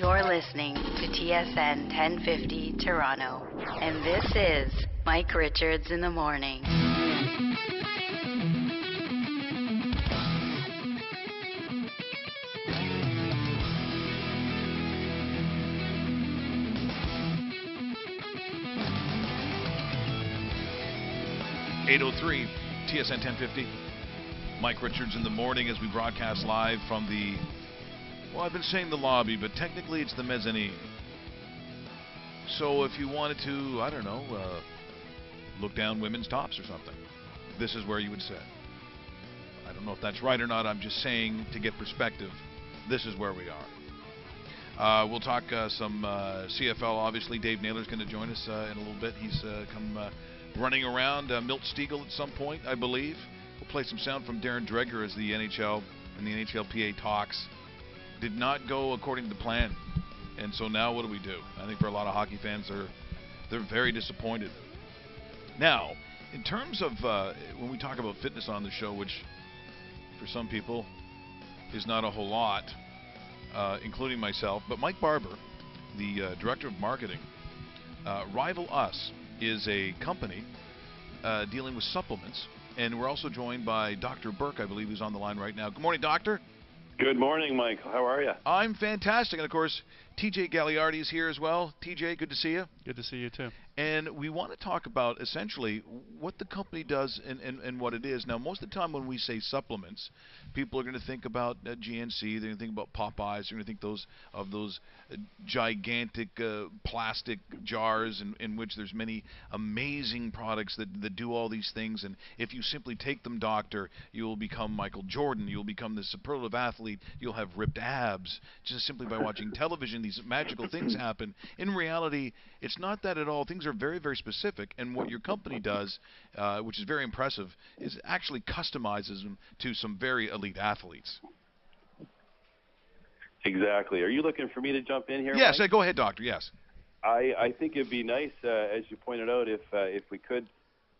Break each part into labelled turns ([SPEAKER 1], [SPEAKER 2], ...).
[SPEAKER 1] You're listening to TSN 1050 Toronto, and this is Mike Richards in the Morning.
[SPEAKER 2] .803 TSN 1050. Mike Richards in the Morning as we broadcast live from the, well, I've been saying the lobby, but technically it's the mezzanine. So if you wanted to, I don't know, look down women's tops or something, this is where you would sit. I don't know if that's right or not. I'm just saying to get perspective, this is where we are. We'll talk some CFL. Obviously, Dave Naylor's going to join us in a little bit. He's come running around. Milt Stiegel at some point, I believe. We'll play some sound from Darren Dreger as the NHL and the CFLPA talks did not go according to plan. And so now what do we do? I think for a lot of hockey fans, they're very disappointed. Now, in terms of when we talk about fitness on the show, which for some people is not a whole lot, including myself, but Mike Barber, the director of marketing, Rivalus is a company dealing with supplements, and we're also joined by Dr. Burke, I believe, who's on the line right now. Good morning, Doctor.
[SPEAKER 3] Good morning, Mike. How are you?
[SPEAKER 2] I'm fantastic, and of course, TJ Gagliardi is here as well. TJ, good to see you.
[SPEAKER 4] Good to see you too.
[SPEAKER 2] And we want to talk about essentially what the company does and what it is. Now, most of the time when we say supplements, people are going to think about GNC, they're going to think about Popeyes, they're going to think of those gigantic plastic jars in which there's many amazing products that do all these things. And if you simply take them, doctor, you will become Michael Jordan. You'll become the superlative athlete. You'll have ripped abs just simply by watching television. These magical things happen. In reality, it's not that at all. Things are very, very specific, and what your company does, which is very impressive, is actually customizes them to some very elite athletes.
[SPEAKER 3] Exactly. Are you looking for me to jump in here,
[SPEAKER 2] Yes,
[SPEAKER 3] Mike?
[SPEAKER 2] go ahead, doctor, yes.
[SPEAKER 3] I think it'd be nice, as you pointed out, if we could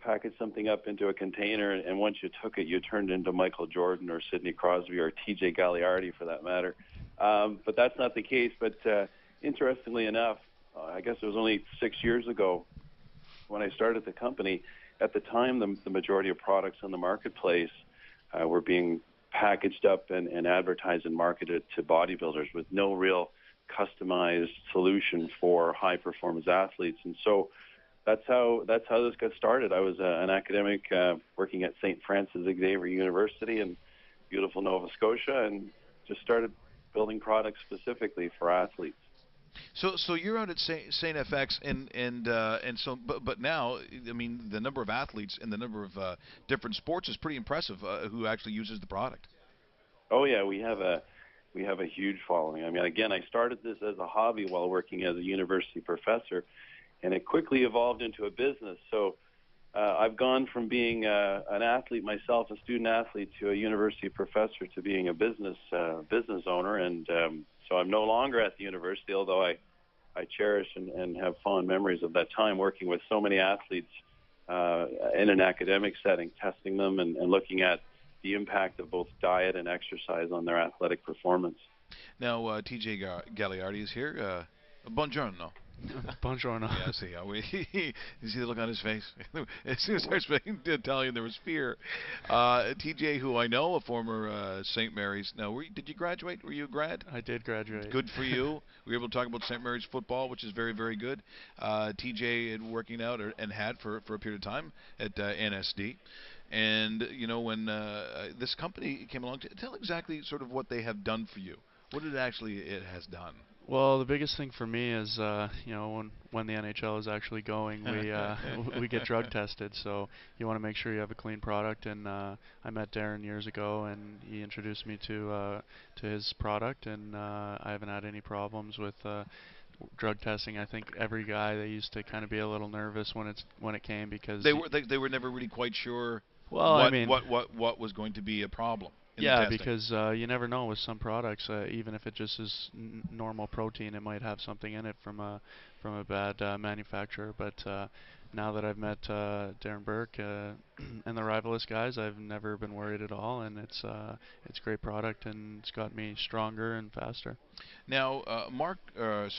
[SPEAKER 3] package something up into a container, and once you took it, you turned into Michael Jordan or Sidney Crosby or TJ Gagliardi, for that matter. But that's not the case. But interestingly enough, I guess it was only 6 years ago when I started the company. At the time, the majority of products in the marketplace were being packaged up and advertised and marketed to bodybuilders with no real customized solution for high-performance athletes. And so that's how this got started. I was an academic working at St. Francis Xavier University in beautiful Nova Scotia, and just started building products specifically for athletes.
[SPEAKER 2] So you're out at St. FX, and so but now, I mean, the number of athletes and the number of different sports is pretty impressive. Who actually uses the product?
[SPEAKER 3] Oh yeah, we have a huge following. I mean, again, I started this as a hobby while working as a university professor, and it quickly evolved into a business. So I've gone from being an athlete myself, a student athlete, to a university professor, to being a business owner, and so I'm no longer at the university, although I cherish and have fond memories of that time working with so many athletes in an academic setting, testing them and looking at the impact of both diet and exercise on their athletic performance.
[SPEAKER 2] Now, TJ Gagliardi is here. Buongiorno.
[SPEAKER 4] Buongiorno.
[SPEAKER 2] Yeah, see how you see the look on his face? As soon as I started speaking Italian, there was fear. TJ, who I know, a former St. Mary's. Now, did you graduate? Were you a grad?
[SPEAKER 4] I did graduate.
[SPEAKER 2] Good for you. We were able to talk about St. Mary's football, which is very, very good. TJ had working out and had for a period of time at NSD. And, you know, when this company came along, tell exactly sort of what they have done for you. What it has done.
[SPEAKER 4] Well, the biggest thing for me is, you know, when the NHL is actually going, we get drug tested. So you want to make sure you have a clean product. And I met Darren years ago, and he introduced me to his product, and I haven't had any problems with drug testing. I think every guy, they used to kind of be a little nervous when it came, because
[SPEAKER 2] they were never really quite sure.
[SPEAKER 4] Well,
[SPEAKER 2] what,
[SPEAKER 4] I mean,
[SPEAKER 2] what was going to be a problem. in the
[SPEAKER 4] Yeah,
[SPEAKER 2] testing.
[SPEAKER 4] because you never know with some products, even if it just is normal protein, it might have something in it from a bad manufacturer. But now that I've met Darren Burke and the Rivalus guys, I've never been worried at all, and it's a great product, and it's got me stronger and faster.
[SPEAKER 2] Now, or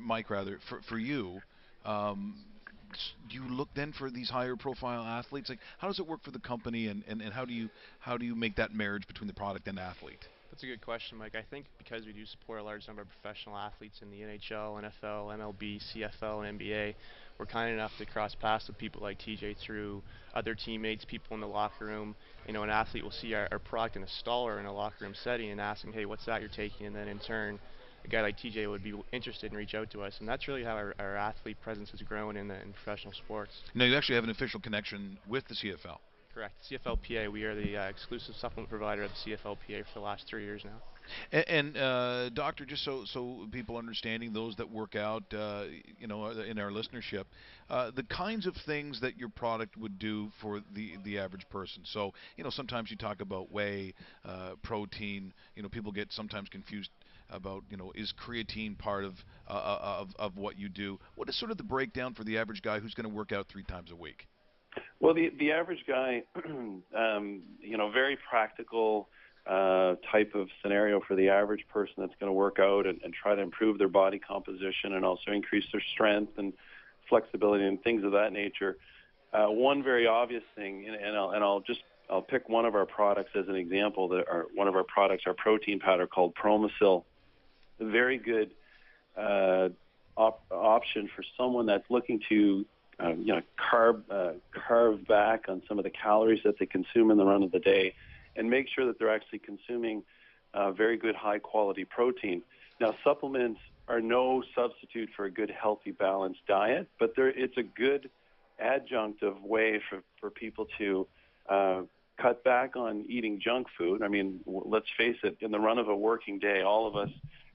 [SPEAKER 2] Mike rather, for you, do you look then for these higher profile athletes? Like, how does it work for the company, and how do you make that marriage between the product and athlete?
[SPEAKER 5] That's a good question, Mike. I think because we do support a large number of professional athletes in the NHL, NFL, MLB, CFL, and NBA, we're kind enough to cross paths with people like TJ through other teammates, people in the locker room. You know, an athlete will see our product in a stall or in a locker room setting and ask them, hey, what's that you're taking? And then in turn, a guy like TJ would be interested and reach out to us. And that's really how our athlete presence has grown in professional sports.
[SPEAKER 2] Now, you actually have an official connection with the CFL.
[SPEAKER 5] Correct. CFLPA, we are the exclusive supplement provider of the CFLPA for the last 3 years now.
[SPEAKER 2] And Doctor, just so people understanding, those that work out, in our listenership, the kinds of things that your product would do for the average person. So, sometimes you talk about whey, protein. People get sometimes confused about, is creatine part of what you do? What is sort of the breakdown for the average guy who's going to work out 3 times a week?
[SPEAKER 3] Well, the average guy, very practical type of scenario for the average person that's going to work out and try to improve their body composition and also increase their strength and flexibility and things of that nature. One very obvious thing, I'll pick one of our products as an example. One of our products, our protein powder called Promosil, a very good option for someone that's looking to carve back on some of the calories that they consume in the run of the day and make sure that they're actually consuming very good high quality protein. Now, supplements are no substitute for a good, healthy, balanced diet, but it's a good adjunctive way for people to cut back on eating junk food. I mean, let's face it, in the run of a working day, all of us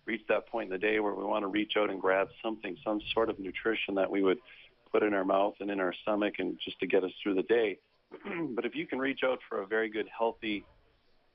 [SPEAKER 3] reach that point in the day where we want to reach out and grab something, some sort of nutrition that we would put in our mouth and in our stomach and just to get us through the day. But if you can reach out for a very good, healthy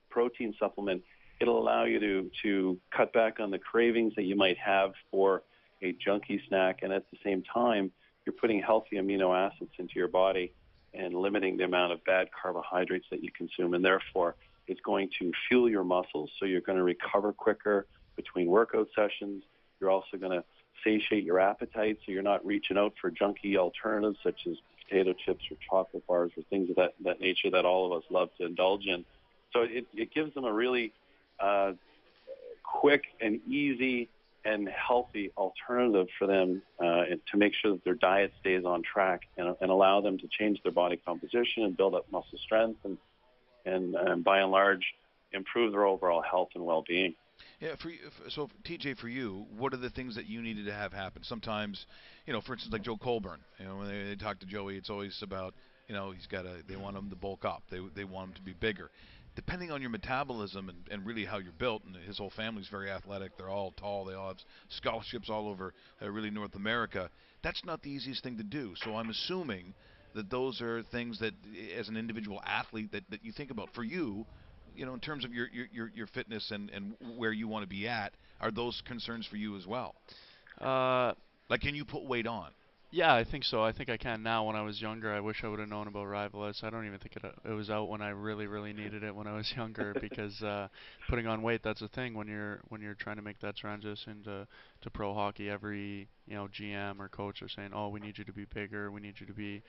[SPEAKER 3] protein supplement, it'll allow you to cut back on the cravings that you might have for a junky snack. And at the same time, you're putting healthy amino acids into your body and limiting the amount of bad carbohydrates that you consume. And therefore, it's going to fuel your muscles, so you're going to recover quicker between workout sessions. You're also going to satiate your appetite, so you're not reaching out for junky alternatives such as potato chips or chocolate bars or things of that nature that all of us love to indulge in. So it gives them a really quick and easy and healthy alternative for them to make sure that their diet stays on track and allow them to change their body composition and build up muscle strength and by and large improve their overall health and well-being.
[SPEAKER 2] Yeah, so TJ, for you, what are the things that you needed to have happen? Sometimes, for instance, like Joe Colburn, when they talk to Joey, it's always about, they want him to bulk up. They want him to be bigger. Depending on your metabolism and really how you're built, and his whole family's very athletic, they're all tall, they all have scholarships all over really North America, that's not the easiest thing to do. So I'm assuming that those are things that, as an individual athlete, that you think about. For you, in terms of your fitness and where you want to be at, are those concerns for you as well? Like, can you put weight on?
[SPEAKER 4] Yeah, I think so. I think I can now. When I was younger, I wish I would have known about Rivalus. I don't even think it was out when I really, really needed it when I was younger, because putting on weight, that's a thing when you're trying to make that transition to pro hockey. Every GM or coach are saying, "Oh, we need you to be bigger. We need you to be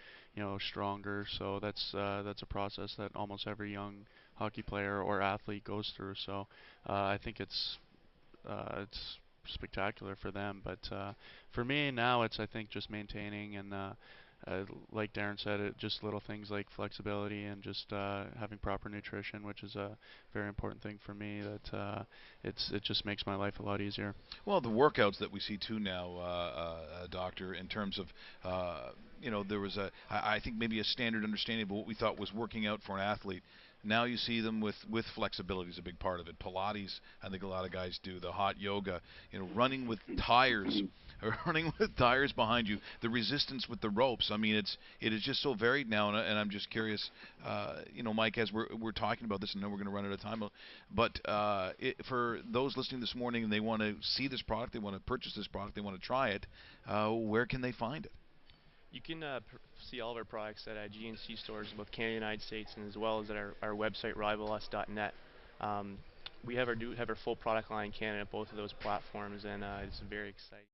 [SPEAKER 4] stronger." So that's a process that almost every young hockey player or athlete goes through. So I think it's spectacular for them, but for me now, I think just maintaining and like Darren said, just little things like flexibility and just having proper nutrition, which is a very important thing for me. That it just makes my life a lot easier.
[SPEAKER 2] Well, the workouts that we see too now, Doctor, in terms of there was I think maybe a standard understanding of what we thought was working out for an athlete. Now you see them with flexibility is a big part of it. Pilates, I think a lot of guys do. The hot yoga, running with tires, or running with tires behind you. The resistance with the ropes. I mean, it is just so varied now, and I'm just curious, Mike, as we're talking about this, and then we're going to run out of time. But for those listening this morning, and they want to see this product, they want to purchase this product, they want to try it, where can they find it?
[SPEAKER 5] You can see all of our products at GNC stores in both Canada and the United States, and as well as at our website, rivalus.net. We have our full product line in Canada at both of those platforms, and it's very exciting.